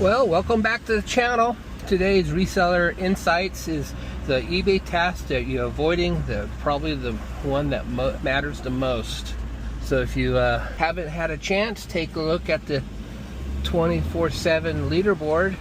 Well, welcome back to the channel. Today's reseller insights is the eBay task that you're avoiding, probably the one that matters the most. So if you haven't had a chance, take a look at the 24/7 leaderboard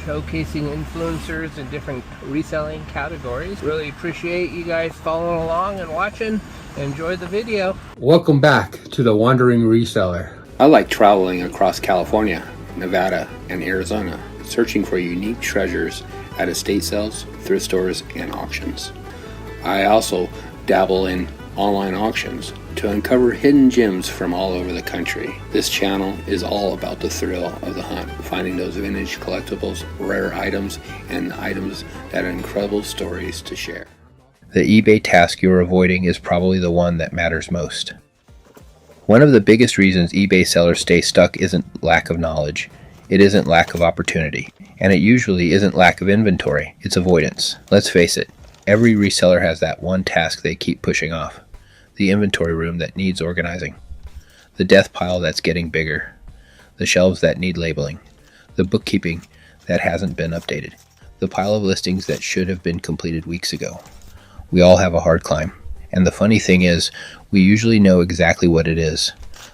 showcasing influencers in different reselling categories. Really appreciate you guys following along and watching. Enjoy the video. Welcome back to the Wandering Reseller. I like traveling across California, Nevada, and Arizona, searching for unique treasures at estate sales, thrift stores, and auctions. I also dabble in online auctions to uncover hidden gems from all over the country. This channel is all about the thrill of the hunt, finding those vintage collectibles, rare items, and items that have incredible stories to share. The eBay task you're avoiding is probably the one that matters most. One of the biggest reasons eBay sellers stay stuck isn't lack of knowledge, it isn't lack of opportunity, and it usually isn't lack of inventory, it's avoidance. Let's face it, every reseller has that one task they keep pushing off. The inventory room that needs organizing, the death pile that's getting bigger, the shelves that need labeling, the bookkeeping that hasn't been updated, the pile of listings that should have been completed weeks ago. We all have a hard climb. And the funny thing is, we usually know exactly what it is.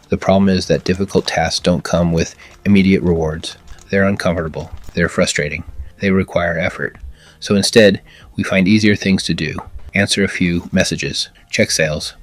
The problem is that difficult tasks don't come with immediate rewards. They're uncomfortable, they're frustrating, they require effort. So instead, we find easier things to do. Answer a few messages, check sales,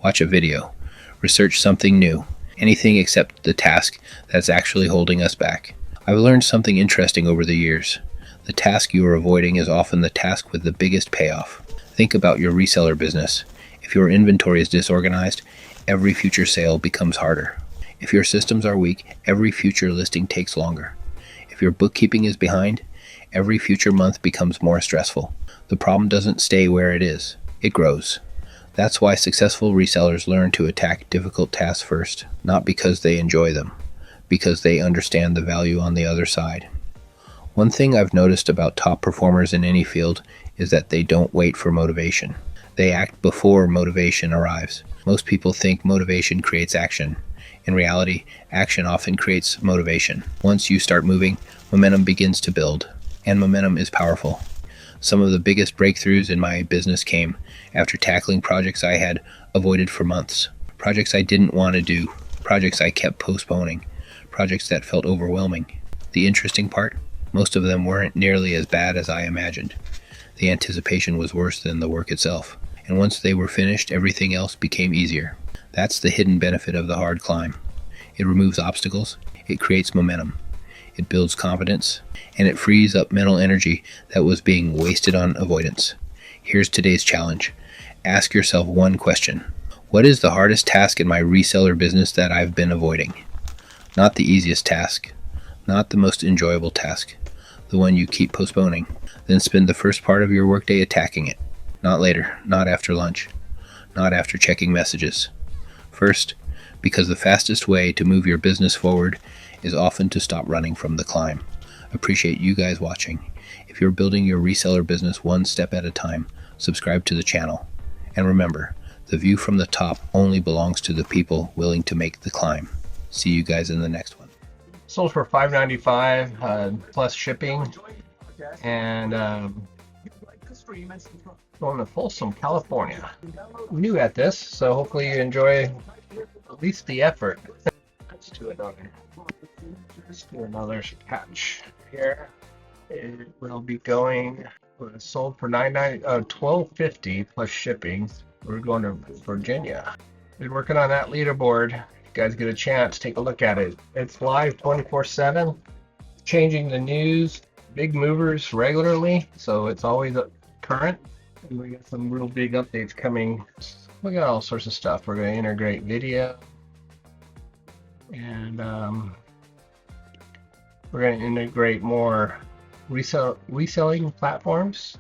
watch a video, research something new, anything except the task that's actually holding us back. I've learned something interesting over the years. The task you are avoiding is often the task with the biggest payoff. Think about your reseller business. If your inventory is disorganized, every future sale becomes harder. If your systems are weak, every future listing takes longer. If your bookkeeping is behind, every future month becomes more stressful. The problem doesn't stay where it is, it grows. That's why successful resellers learn to attack difficult tasks first, not because they enjoy them, because they understand the value on the other side. One thing I've noticed about top performers in any field is that they don't wait for motivation. They act before motivation arrives. Most people think motivation creates action. In reality, action often creates motivation. Once you start moving, momentum begins to build, and momentum is powerful. Some of the biggest breakthroughs in my business came after tackling projects I had avoided for months. Projects I didn't want to do, projects I kept postponing, projects that felt overwhelming. The interesting part? Most of them weren't nearly as bad as I imagined. The anticipation was worse than the work itself. And once they were finished, everything else became easier. That's the hidden benefit of the hard climb. It removes obstacles, it creates momentum, it builds confidence, and it frees up mental energy that was being wasted on avoidance. Here's today's challenge. Ask yourself one question. What is the hardest task in my reseller business that I've been avoiding? Not the easiest task, not the most enjoyable task, the one you keep postponing. Then spend the first part of your workday attacking it. Not later, not after lunch, not after checking messages. First, because the fastest way to move your business forward is often to stop running from the climb. Appreciate you guys watching. If you're building your reseller business one step at a time, subscribe to the channel. And remember, the view from the top only belongs to the people willing to make the climb. See you guys in the next one. Sold for $5.95 plus shipping, and going to Folsom, California. New at this, so hopefully you enjoy at least the effort. Let's do another patch here. It will be going. Sold for $12.50 plus shipping. We're going to Virginia. Been working on that leaderboard. If you guys get a chance, take a look at it. It's live 24/7, changing the news, big movers regularly, so it's always current. And we got some real big updates coming. We got all sorts of stuff. We're going to integrate video, and we're going to integrate more reselling platforms.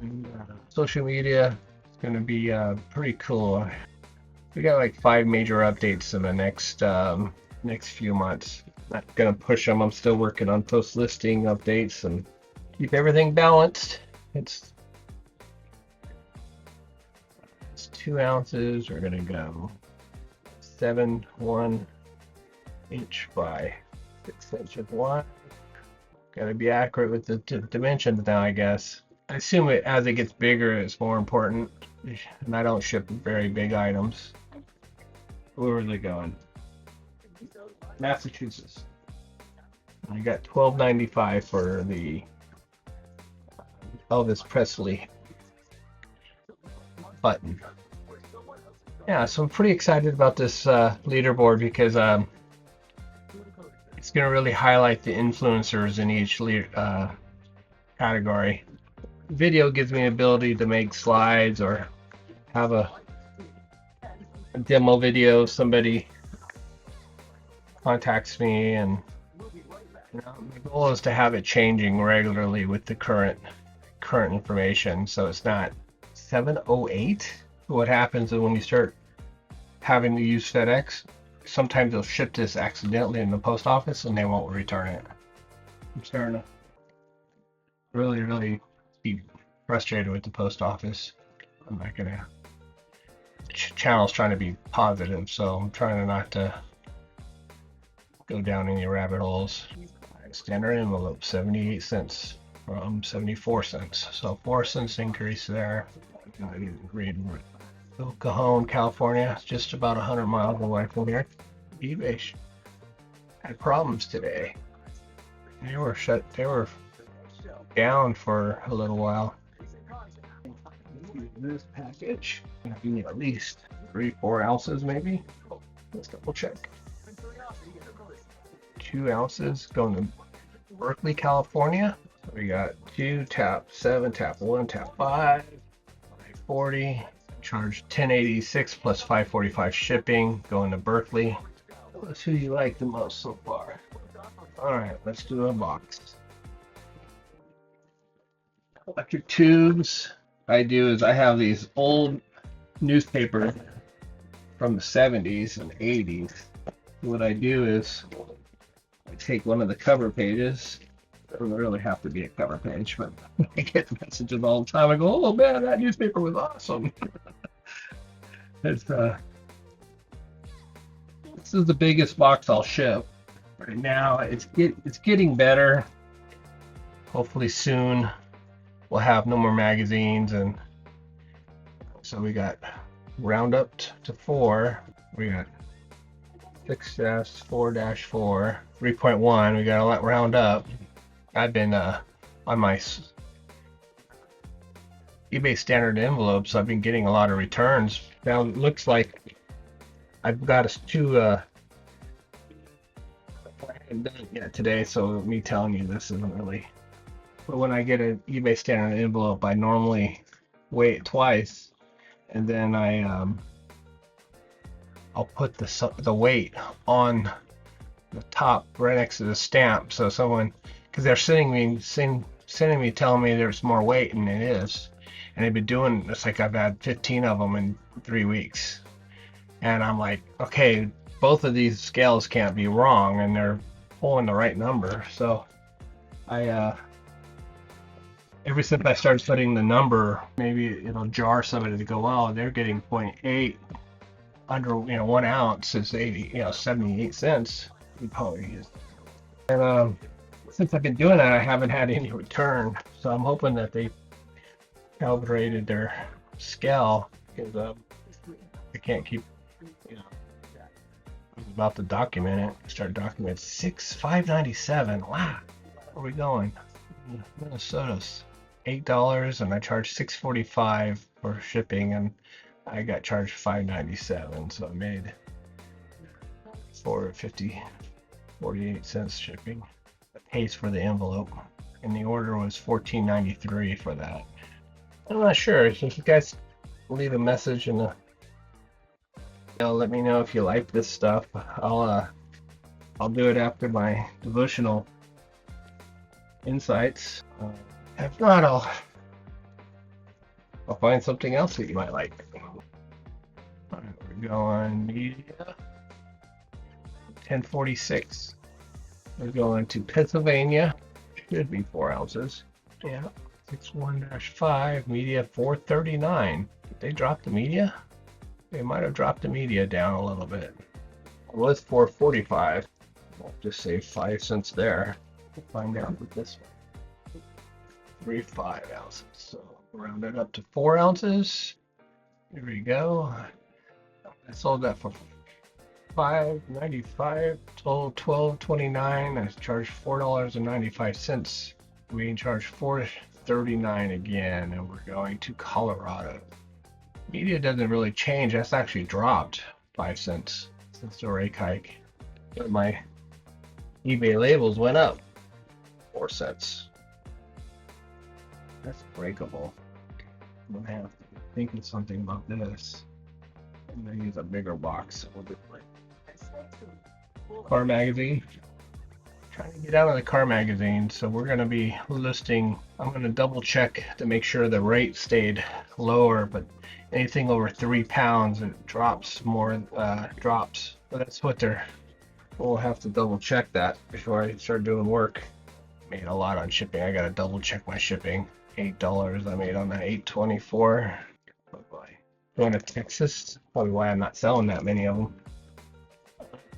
And, social media is going to be pretty cool. We got like 5 major updates in the next few months. Not going to push them. I'm still working on post listing updates and keep everything balanced. It's 2 ounces. We're gonna go 7, 1, inch by 6 inches wide. Gotta be accurate with the dimensions now, I guess. I assume as it gets bigger, it's more important. And I don't ship very big items. Where are they going? Massachusetts. I got $12.95 for the Elvis Presley button. Yeah, so I'm pretty excited about this leaderboard because it's going to really highlight the influencers in each category. Video gives me the ability to make slides or have a demo video. Somebody contacts me, and the goal is to have it changing regularly with the current information, so it's not 708. What happens is when you start having to use FedEx, sometimes they'll ship this accidentally in the post office and they won't return it. I'm starting to really be frustrated with the post office. I'm not gonna. Channel's trying to be positive, so I'm trying not to go down any rabbit holes. Standard envelope, 78 cents from 74 cents, so 4 cents increase there. I didn't read. El Cajon, California, just about 100 miles away from here. eBay had problems today. They were down for a little while. This package gonna be at least 3-4 ounces, maybe. Let's double check. 2 ounces going to Berkeley, California. So we got 2 tap 7, tap 1, tap 5, 540. Charge $10.86 plus $5.45 shipping. Going to Berkeley. Let's who you like the most so far. All right, let's do a box. Electric tubes. What I do is I have these old newspapers from the 70s and 80s. What I do is I take one of the cover pages. It doesn't really have to be a cover page, but I get messages all the time. I go, oh man, that newspaper was awesome. This is the biggest box I'll ship right now. It's getting better. Hopefully soon we'll have no more magazines, and so we got roundup to 4. We got 6-4-4, 3.1. We got a lot round up. I've been on my eBay standard envelopes. I've been getting a lot of returns. Now it looks like I've got us 2. I haven't done it yet today, so me telling you this isn't really. But when I get an eBay standard envelope, I normally weigh it twice, and then I'll put the weight on the top right next to the stamp, so someone, because they're sending me telling me there's more weight, and it is. And they've been doing it's like I've had 15 of them in 3 weeks, and I'm like, okay, both of these scales can't be wrong, and they're pulling the right number. So I ever since I started putting the number, maybe it'll jar somebody to go, oh, they're getting 0.8 under 1 ounce is 78 cents. You probably use. And since I've been doing that, I haven't had any return, so I'm hoping that they calibrated their scale, because I can't keep, I was about to document it. Start documenting. $5.97. Wow, where are we going? Minnesota's $8, and I charged $6.45 for shipping, and I got charged $5.97, so I made $4.48 shipping. That pays for the envelope, and the order was $14.93 for that. I'm not sure. If you guys leave a message in the, let me know if you like this stuff. I'll do it after my devotional insights. If not, I'll find something else that you might like. All right, we're going media. 1046. We're going to Pennsylvania. Should be 4 ounces. Yeah. 61-5, media 439. Did they drop the media? They might have dropped the media down a little bit. It was 445. I'll just save 5 cents there. We'll find out with this one. 3.5 ounces. So round it up to 4 ounces. Here we go. I sold that for $5.95, total $12.29. I charged $4.95. We charged $4.39 again, and we're going to Colorado. Media doesn't really change. That's actually dropped 5 cents since the rake hike. But my eBay labels went up 4 cents. That's breakable. I'm gonna have to think of something about this. I'm gonna use a bigger box. We'll do like car magazine. Trying to get out of the car magazine, so we're gonna be listing. I'm gonna double check to make sure the rate stayed lower, but anything over 3 pounds it drops more. Drops. So that's what they're. We'll have to double check that before I start doing work. Made a lot on shipping. I gotta double check my shipping. $8 I made on that. $8.24. Oh boy. Going to Texas. Probably why I'm not selling that many of them.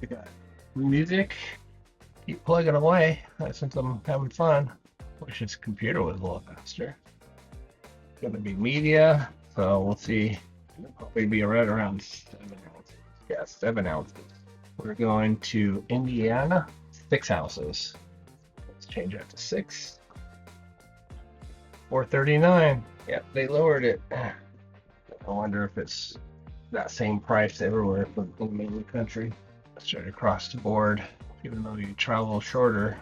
We got music. Keep plugging away since I'm having fun. Wish this computer was a little faster. Gonna be media, so we'll see. It'll probably be right around 7 ounces. Yeah, 7 ounces. We're going to Indiana, 6 ounces. Let's change that to 6. $4.39. Yep, they lowered it. I wonder if it's that same price everywhere in the middle of the country. Straight across the board. Even though you travel shorter,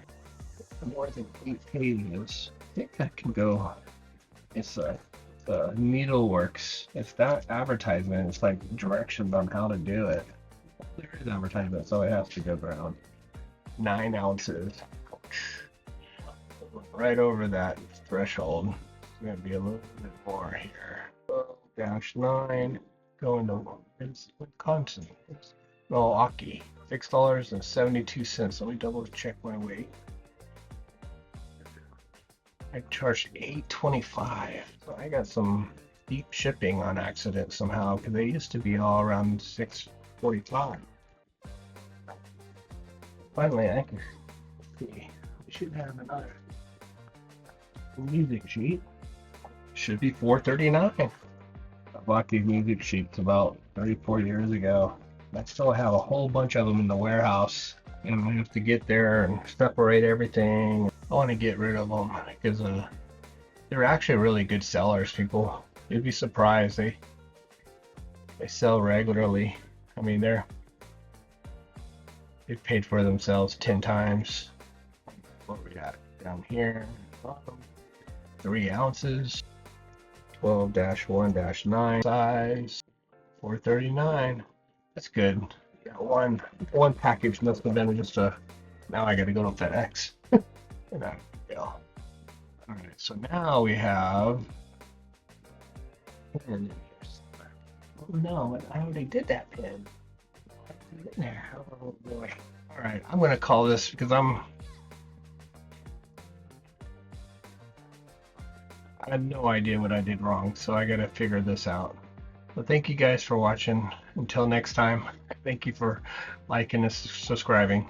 more than 8 pages. I think that can go. It's the Needleworks. It's that advertisement. It's like directions on how to do it. There is advertisement, so it has to go around 9 ounces. Right over that threshold. It's gonna be a little bit more here. 12-9 going to Wisconsin. Milwaukee. $6.72. Let me double check my weight. I charged $8.25. So I got some deep shipping on accident somehow because they used to be all around $6.45. Finally, I can see. We should have another music sheet. Should be $4.39. I bought these music sheets about 34 years ago. I still have a whole bunch of them in the warehouse, and I have to get there and separate everything. I want to get rid of them because they're actually really good sellers. People, you'd be surprised. They sell regularly. I mean, they've paid for themselves 10 times. What we got down here? 3 ounces. 12-1-9 size. $4.39. That's good. Got one package must have been just a. Now I got to go to FedEx. All right, so now we have. Oh no, I already did that pin. In there. Oh boy. All right, I'm gonna call this because I have no idea what I did wrong, so I gotta figure this out. So thank you guys for watching. Until next time, thank you for liking and subscribing.